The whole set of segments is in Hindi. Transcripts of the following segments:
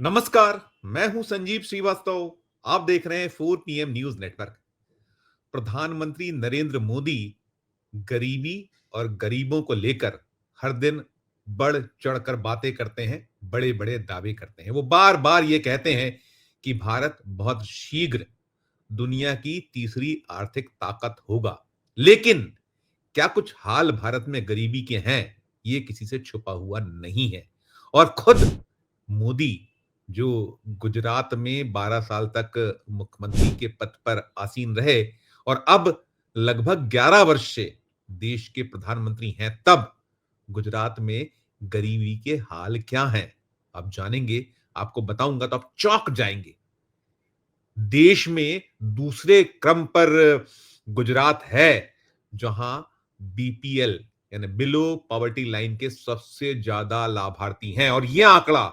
नमस्कार। मैं हूं संजीव श्रीवास्तव। आप देख रहे हैं 4 PM न्यूज नेटवर्क। प्रधानमंत्री नरेंद्र मोदी गरीबी और गरीबों को लेकर हर दिन बढ़ चढ़कर बातें करते हैं, बड़े बड़े दावे करते हैं। वो बार बार ये कहते हैं कि भारत बहुत शीघ्र दुनिया की तीसरी आर्थिक ताकत होगा। लेकिन क्या कुछ हाल भारत में गरीबी के हैं, ये किसी से छुपा हुआ नहीं है। और खुद मोदी, जो गुजरात में 12 साल तक मुख्यमंत्री के पद पर आसीन रहे और अब लगभग 11 वर्ष से देश के प्रधानमंत्री हैं, तब गुजरात में गरीबी के हाल क्या हैं, आप जानेंगे। आपको बताऊंगा तो आप चौंक जाएंगे। देश में दूसरे क्रम पर गुजरात है, जहां बीपीएल यानी बिलो पॉवर्टी लाइन के सबसे ज्यादा लाभार्थी हैं, और यह आंकड़ा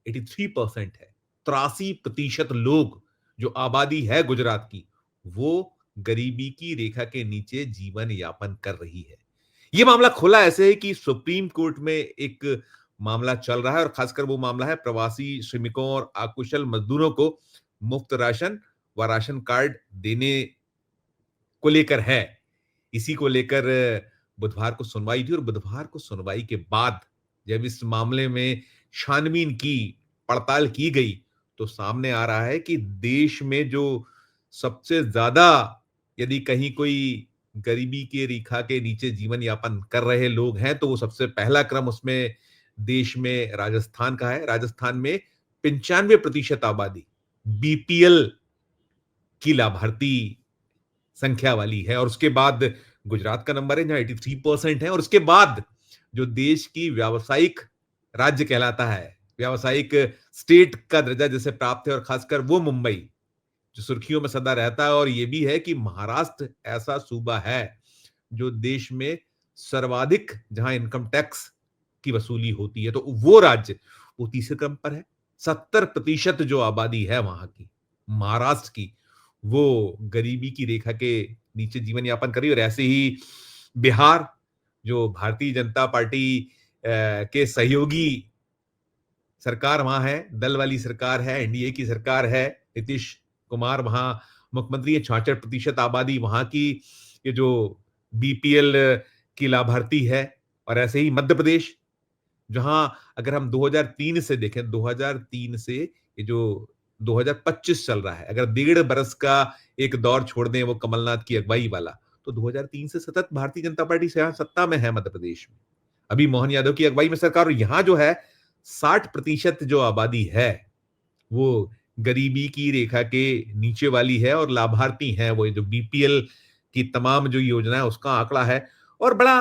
83% है। 83% लोग, जो आबादी है गुजरात की, वो गरीबी की रेखा के नीचे जीवन यापन कर रही है। यह मामला खुला ऐसे है कि सुप्रीम कोर्ट में एक मामला चल रहा है, और खासकर वो मामला है प्रवासी श्रमिकों और अकुशल मजदूरों को मुफ्त राशन व राशन कार्ड देने को लेकर है। इसी को लेकर बुधवार को सुनवाई थी, और बुधवार को सुनवाई के बाद जब इस मामले में छानबीन की, पड़ताल की गई, तो सामने आ रहा है कि देश में जो सबसे ज्यादा, यदि कहीं कोई गरीबी के रेखा के नीचे जीवन यापन कर रहे लोग हैं, तो वो सबसे पहला क्रम उसमें देश में राजस्थान का है। राजस्थान में 95% आबादी बीपीएल की लाभार्थी संख्या वाली है, और उसके बाद गुजरात का नंबर है जहां 83% है, और उसके बाद जो देश की व्यावसायिक राज्य कहलाता है, व्यावसायिक स्टेट का दर्जा जिसे प्राप्त है, और खासकर वो मुंबई जो सुर्खियों में सदा रहता है। और यह भी है कि महाराष्ट्र ऐसा सूबा है जो देश में सर्वाधिक जहां इनकम टैक्स की वसूली होती है, तो वो राज्य वो तीसरे क्रम पर है। 70% जो आबादी है वहां की, महाराष्ट्र की, वो गरीबी की रेखा के नीचे जीवन यापन कर रही है। और ऐसे ही बिहार, जो भारतीय जनता पार्टी के सहयोगी सरकार वहां है, दल वाली सरकार है, एनडीए की सरकार है, नीतीश कुमार वहां मुख्यमंत्री है। 66% आबादी वहां की ये जो बीपीएल की लाभार्थी है। और ऐसे ही मध्य प्रदेश, जहां अगर हम 2003 से देखें, 2003 से ये जो 2025 चल रहा है, अगर 1.5 बरस का एक दौर छोड़ दें वो कमलनाथ की अगुवाई वाला, तो 2003 से सतत भारतीय जनता पार्टी से सत्ता में है मध्य प्रदेश में। अभी मोहन यादव की अगुवाई में सरकार, और यहां जो है 60% जो आबादी है वो गरीबी की रेखा के नीचे वाली है, और लाभार्थी हैं वो जो बीपीएल की तमाम जो योजना है उसका आंकड़ा है। और बड़ा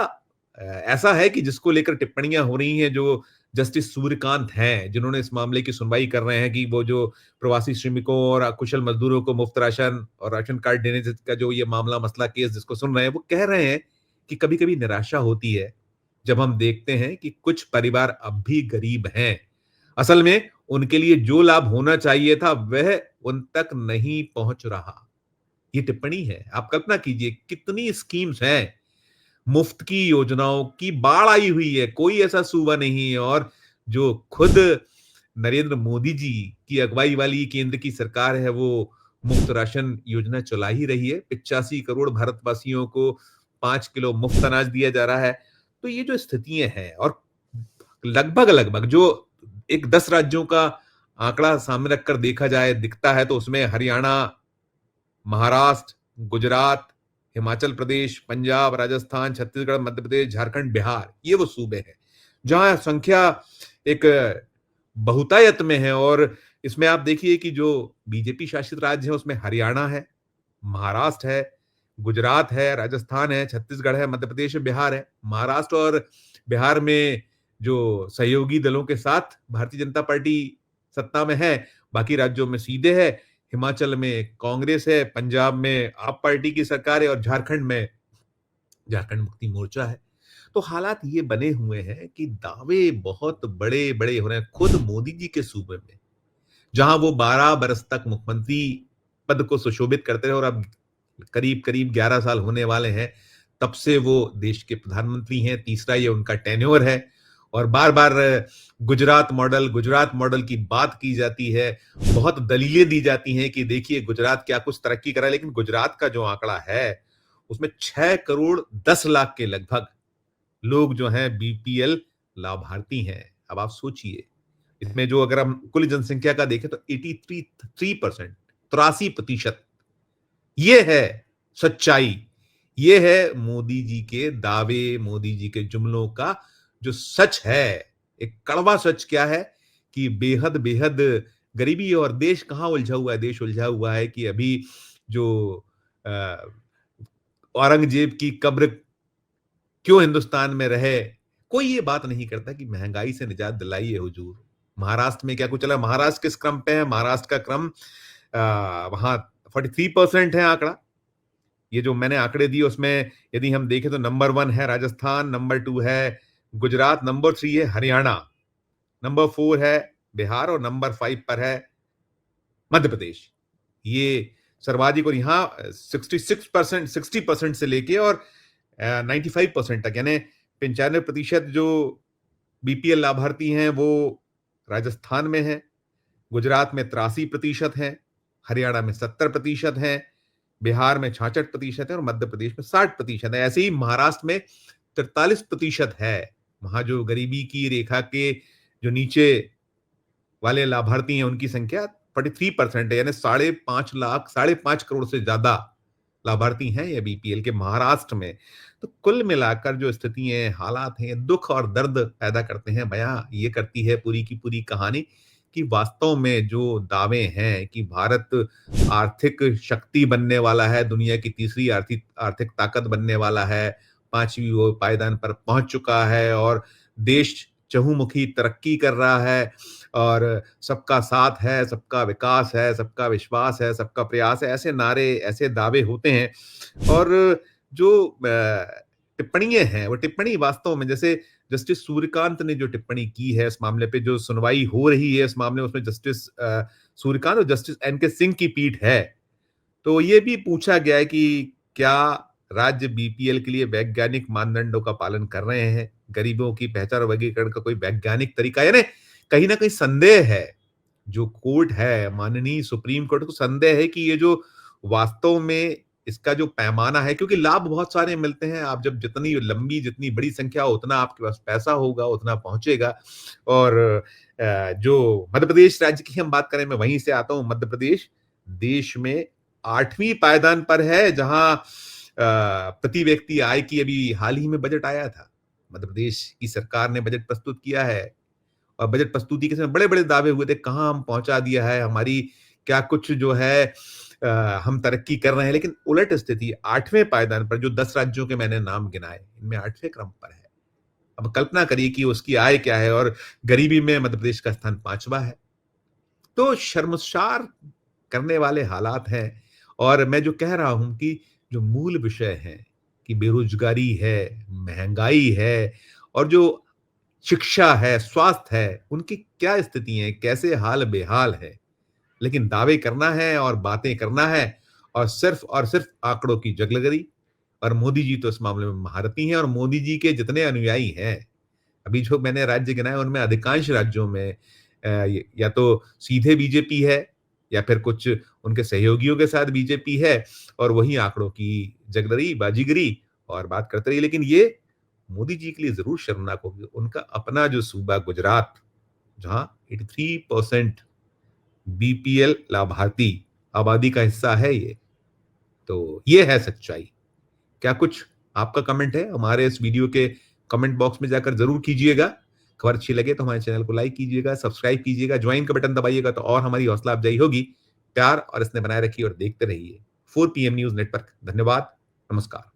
ऐसा है कि जिसको लेकर टिप्पणियां हो रही हैं, जो जस्टिस सूर्यकांत हैं, जिन्होंने इस मामले की सुनवाई कर रहे हैं, कि वो जो प्रवासी श्रमिकों और अकुशल मजदूरों को मुफ्त राशन और राशन कार्ड देने का जो ये मामला मसला केस जिसको सुन रहे हैं, वो कह रहे हैं कि कभी कभी निराशा होती है जब हम देखते हैं कि कुछ परिवार अब भी गरीब हैं। असल में उनके लिए जो लाभ होना चाहिए था वह उन तक नहीं पहुंच रहा। ये टिप्पणी है। आप कल्पना कीजिए कितनी स्कीम्स हैं, मुफ्त की योजनाओं की बाढ़ आई हुई है, कोई ऐसा सूबा नहीं है। और जो खुद नरेंद्र मोदी जी की अगुवाई वाली केंद्र की सरकार है, वो मुफ्त राशन योजना चला ही रही है। 85 करोड़ भारतवासियों को 5 किलो मुफ्त अनाज दिया जा रहा है। तो ये जो स्थितियां हैं, और लगभग लगभग जो एक 10 राज्यों का आंकड़ा सामने रखकर देखा जाए, दिखता है, तो उसमें हरियाणा, महाराष्ट्र, गुजरात, हिमाचल प्रदेश, पंजाब, राजस्थान, छत्तीसगढ़, मध्य प्रदेश, झारखंड, बिहार, ये वो सूबे हैं जहां संख्या एक बहुतायत में है। और इसमें आप देखिए कि जो बीजेपी शासित राज्य है उसमें हरियाणा है, महाराष्ट्र है, गुजरात है, राजस्थान है, छत्तीसगढ़ है, मध्य प्रदेश है, बिहार है। महाराष्ट्र और बिहार में जो सहयोगी दलों के साथ भारतीय जनता पार्टी सत्ता में है, बाकी राज्यों में सीधे है। हिमाचल में कांग्रेस है, पंजाब में आप पार्टी की सरकार है, और झारखंड में झारखंड मुक्ति मोर्चा है। तो हालात ये बने हुए हैं कि दावे बहुत बड़े बड़े हो रहे हैं खुद मोदी जी के सूबे में, जहां वो 12 बरस तक मुख्यमंत्री पद को सुशोभित करते रहे, और अब करीब करीब 11 साल होने वाले हैं तब से वो देश के प्रधानमंत्री हैं। तीसरा ये उनका टेन्योर है। और बार-बार गुजरात मॉडल की बात की जाती है। बहुत दलीलें दी जाती हैं कि देखिए गुजरात क्या कुछ तरक्की करा है, लेकिन गुजरात का जो आंकड़ा है, उसमें 6 करोड़ 10 लाख के लगभग लोग जो हैं बीपीएल लाभार्थी हैं। अब आप सोचिए, इसमें जो अगर हम कुल जनसंख्या का देखें तो 83% 83% ये है सच्चाई। ये है मोदी जी के दावे, मोदी जी के जुमलों का जो सच है। एक कड़वा सच क्या है कि बेहद-बेहद गरीबी और देश कहाँ उलझा हुआ है? देश उलझा हुआ है कि अभी जो अ, औरंगजेब की कब्र क्यों हिंदुस्तान में रहे? कोई ये बात नहीं करता कि महँगाई से निजात दिलाइए हुजूर। महाराष्ट्र में क्या कुछ चला? महाराष्ट्र किस क्रम पे है? महाराष्ट्र का क्रम वहाँ 43% है आंकड़ा। ये जो मैंने आंकड़े दिए उसमें यदि हम देखें तो नंबर 1 है राजस्थान, नंबर 2 है गुजरात, नंबर 3 है हरियाणा, नंबर 4 है बिहार और नंबर 5 पर है मध्य प्रदेश। ये सर्वाधिक और यहाँ 66% 60% से लेके और 95% तक यानी 95% जो बीपीएल लाभार्थी हैं वो राजस्थान में हैं, गुजरात में 83% हैं, हरियाणा में 70% हैं, बिहार में 66% है और मध्य प्रदेश में 60% है। ऐसे ही महाराष्ट्र में 43% है। वहाँ जो गरीबी की रेखा के जो नीचे वाले लाभार्थी हैं उनकी संख्या 43% है यानी 5.5 लाख 5.5 करोड़ से ज्यादा लाभार्थी हैं ये बीपीएल के महाराष्ट्र में। तो कुल मिलाकर जो स्थिति है, हालात हैं, दुख और दर्द पैदा करते हैं, बयां ये करती है पूरी की पूरी कहानी कि वास्तव में जो दावे हैं कि भारत आर्थिक शक्ति बनने वाला है, दुनिया की तीसरी आर्थिक आर्थिक ताकत बनने वाला है, 5वीं वो पायदान पर पहुंच चुका है और देश चहुमुखी तरक्की कर रहा है और सबका साथ है, सबका विकास है, सबका विश्वास है, सबका प्रयास है, ऐसे नारे, ऐसे दावे होते हैं और जो टिप्पणियाँ हैं, वो टिप्पणी वास्तव में जैसे जस्टिस सूर्यकांत ने जो टिप्पणी की है इस मामले पे जो सुनवाई हो रही है इस मामले में उसमें जस्टिस सूर्यकांत और जस्टिस एनके सिंह की पीठ है। तो ये भी पूछा गया है कि क्या राज्य बीपीएल के लिए वैज्ञानिक मानदंडों का पालन कर रहे हैं? गरीबों की पहचान और वर्गीकरण का कोई वैज्ञानिक तरीका यानी कहीं न कहीं संदेह है। जो कोर्ट है, माननीय सुप्रीम कोर्ट को संदेह है कि ये जो वास्तव में इसका जो पैमाना है क्योंकि लाभ बहुत सारे मिलते हैं। आप जब जितनी लंबी, जितनी बड़ी संख्या हो, उतना आपके पास पैसा होगा, उतना पहुँचेगा और जो मध्य प्रदेश राज्य की हम बात करें, मैं वहीं से आता हूँ, मध्य प्रदेश देश में 8वीं पायदान पर है जहां प्रति व्यक्ति आय की अभी हाल ही में बजट आया था। मध्य प्रदेश की सरकार ने बजट प्रस्तुत किया है और बजट प्रस्तुति के समय बड़े-बड़े दावे हुए थे, कहाँ हम पहुँचा दिया है, हमारी क्या कुछ जो है हम तरक्की कर रहे हैं, लेकिन उलट स्थिति 8वें पायदान पर जो 10 राज्यों के मैंने नाम गिनाए, इनमें 8वें क्रम पर है। अब कल्पना करिए कि उसकी आय क्या है और गरीबी में मध्य प्रदेश का स्थान 5वां है। तो शर्मसार करने वाले हालात हैं और मैं जो कह रहा हूं कि जो मूल विषय है कि बेरोजगारी है, महंगाई है और जो शिक्षा है, स्वास्थ्य है, उनकी क्या स्थिति है, कैसे हाल बेहाल है। लेकिन दावे करना है और बातें करना है और सिर्फ आंकड़ों की जगलगरी और मोदी जी तो इस मामले में महारथी हैं और मोदी जी के जितने अनुयायी हैं अभी जो मैंने राज्य गिनाए उनमें अधिकांश राज्यों में या तो सीधे बीजेपी है या फिर कुछ उनके सहयोगियों के साथ बीजेपी है और वही आंकड़ों की जगदरी बाजीगरी और बात करते रही लेकिन ये मोदी जी के लिए जरूर शर्मनाक होगी उनका अपना जो सूबा गुजरात जहां 83% बीपीएल लाभार्थी आबादी का हिस्सा है ये तो ये है सच्चाई क्या कुछ आपका कमेंट है हमारे इस वीडियो के कमेंट बॉक्स में जाकर जरूर कीजिएगा खबर अच्छी लगे तो हमारे चैनल को लाइक कीजिएगा सब्सक्राइब कीजिएगा ज्वाइन का बटन दबाइएगा तो और हमारी हौसला अफजाई होगी प्यार और इसने बनाए रखिए और देखते रहिए 4 PM न्यूज नेटवर्क धन्यवाद नमस्कार